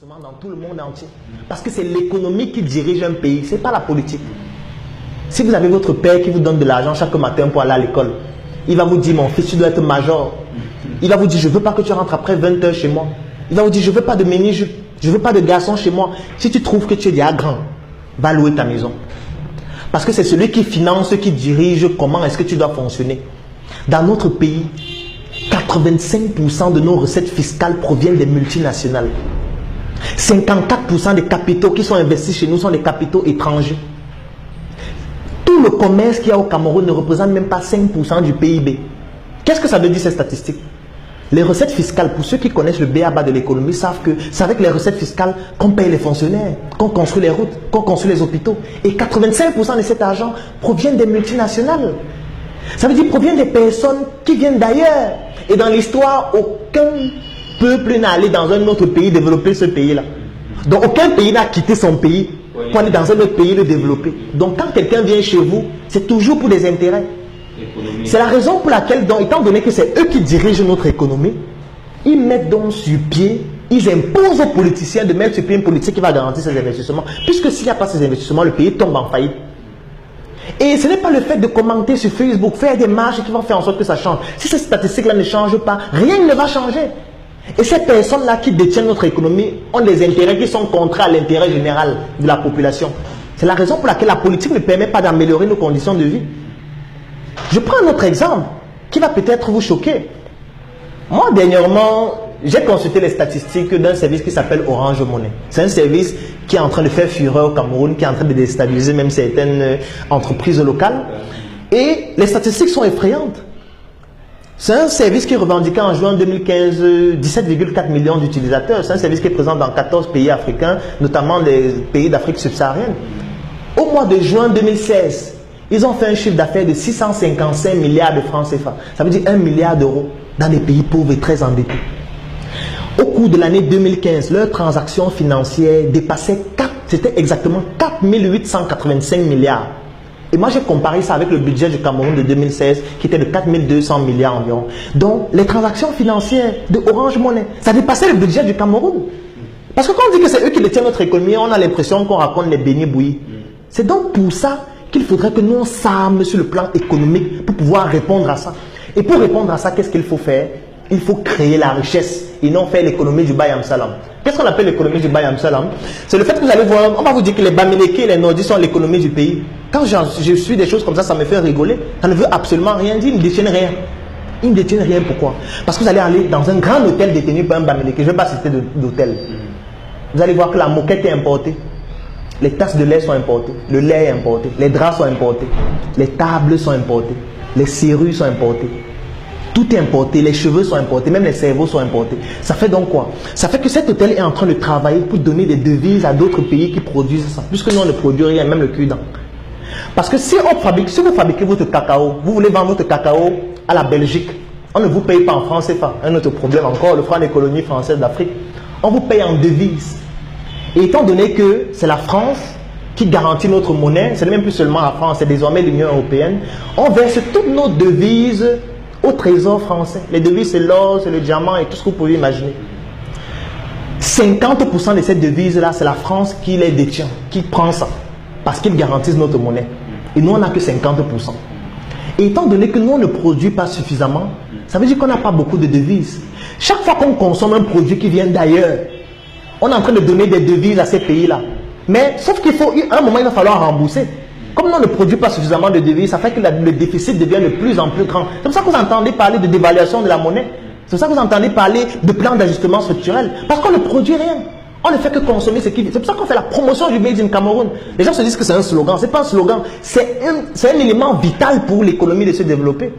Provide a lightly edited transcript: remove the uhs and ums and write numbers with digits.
dans tout le monde entier. Parce que c'est l'économie qui dirige un pays, ce n'est pas la politique. Si vous avez votre père qui vous donne de l'argent chaque matin pour aller à l'école, il va vous dire, mon fils, tu dois être major. Il va vous dire, je ne veux pas que tu rentres après 20 h chez moi. Il va vous dire, je ne veux pas de mini-jupe, je ne veux pas de garçon chez moi. Si tu trouves que tu es déjà grand, va louer ta maison. Parce que c'est celui qui finance, qui dirige comment est-ce que tu dois fonctionner. Dans notre pays, 85% de nos recettes fiscales proviennent des multinationales. 54% des capitaux qui sont investis chez nous sont des capitaux étrangers. Tout le commerce qu'il y a au Cameroun ne représente même pas 5% du PIB. Qu'est-ce que ça veut dire ces statistiques? Les recettes fiscales, pour ceux qui connaissent le b.a.-ba de l'économie, savent que c'est avec les recettes fiscales qu'on paye les fonctionnaires, qu'on construit les routes, qu'on construit les hôpitaux. Et 85% de cet argent proviennent des multinationales. Ça veut dire provient des personnes qui viennent d'ailleurs. Et dans l'histoire, aucun peuple n'a allé dans un autre pays développer ce pays-là. Donc aucun pays n'a quitté son pays pour aller dans un autre pays le développer. Donc quand quelqu'un vient chez vous, c'est toujours pour des intérêts. C'est la raison pour laquelle, donc, étant donné que c'est eux qui dirigent notre économie, ils mettent donc sur pied, ils imposent aux politiciens de mettre sur pied une politique qui va garantir ces investissements. Puisque s'il n'y a pas ces investissements, le pays tombe en faillite. Et ce n'est pas le fait de commenter sur Facebook, faire des marches qui vont faire en sorte que ça change. Si ces statistiques-là ne changent pas, rien ne va changer. Et ces personnes-là qui détiennent notre économie ont des intérêts qui sont contraires à l'intérêt général de la population. C'est la raison pour laquelle la politique ne permet pas d'améliorer nos conditions de vie. Je prends un autre exemple qui va peut-être vous choquer. Moi, dernièrement, j'ai consulté les statistiques d'un service qui s'appelle Orange Money. C'est un service qui est en train de faire fureur au Cameroun, qui est en train de déstabiliser même certaines entreprises locales. Et les statistiques sont effrayantes. C'est un service qui revendiquait en juin 2015 17,4 millions d'utilisateurs. C'est un service qui est présent dans 14 pays africains, notamment les pays d'Afrique subsaharienne. Au mois de juin 2016, ils ont fait un chiffre d'affaires de 655 milliards de francs CFA. Ça veut dire 1 milliard d'euros dans des pays pauvres et très endettés. Au cours de l'année 2015, leurs transactions financières dépassaient c'était exactement 4 885 milliards. Et moi, j'ai comparé ça avec le budget du Cameroun de 2016, qui était de 4 200 milliards environ. Donc, les transactions financières de Orange Money, ça dépassait le budget du Cameroun. Parce que quand on dit que c'est eux qui détiennent notre économie, on a l'impression qu'on raconte les beignets bouillis. C'est donc pour ça qu'il faudrait que nous on s'arme sur le plan économique pour pouvoir répondre à ça. Et pour répondre à ça, qu'est-ce qu'il faut faire? Il faut créer la richesse et non faire l'économie du Bayam Salam. Qu'est-ce qu'on appelle l'économie du Bayam Salam? C'est le fait que vous allez voir, on va vous dire que les Bamileke et les Nordis sont l'économie du pays. Quand je suis des choses comme ça me fait rigoler. Ça ne veut absolument rien dire, ils ne détiennent rien. Ils ne détiennent rien, pourquoi? Parce que vous allez aller dans un grand hôtel détenu par un Bamileke. Je ne vais pas citer d'hôtel. Vous allez voir que la moquette est importée. Les tasses de lait sont importées, le lait est importé, les draps sont importés, les tables sont importées, les serrures sont importées. Tout est importé, les cheveux sont importés, même les cerveaux sont importés. Ça fait donc quoi? Ça fait que cet hôtel est en train de travailler pour donner des devises à d'autres pays qui produisent ça. Puisque nous, on ne produit rien, même le cul-dent. Parce que si vous fabriquez votre cacao, vous voulez vendre votre cacao à la Belgique, on ne vous paye pas en francs CFA. Un autre problème encore, le franc des colonies françaises d'Afrique. On vous paye en devises. Et étant donné que c'est la France qui garantit notre monnaie, ce n'est même plus seulement la France, c'est désormais l'Union européenne, on verse toutes nos devises au trésor français. Les devises, c'est l'or, c'est le diamant et tout ce que vous pouvez imaginer. 50% de ces devises-là, c'est la France qui les détient, qui prend ça, parce qu'ils garantissent notre monnaie. Et nous, on n'a que 50%. Et étant donné que nous, on ne produit pas suffisamment, ça veut dire qu'on n'a pas beaucoup de devises. Chaque fois qu'on consomme un produit qui vient d'ailleurs, on est en train de donner des devises à ces pays-là. Mais sauf qu'il faut, à un moment, il va falloir rembourser. Comme on ne produit pas suffisamment de devises, ça fait que le déficit devient de plus en plus grand. C'est pour ça que vous entendez parler de dévaluation de la monnaie. C'est pour ça que vous entendez parler de plan d'ajustement structurel. Parce qu'on ne produit rien. On ne fait que consommer ce qui vient. C'est pour ça qu'on fait la promotion du Made in Cameroun. Les gens se disent que c'est un slogan. Ce n'est pas un slogan. C'est un élément vital pour l'économie de se développer.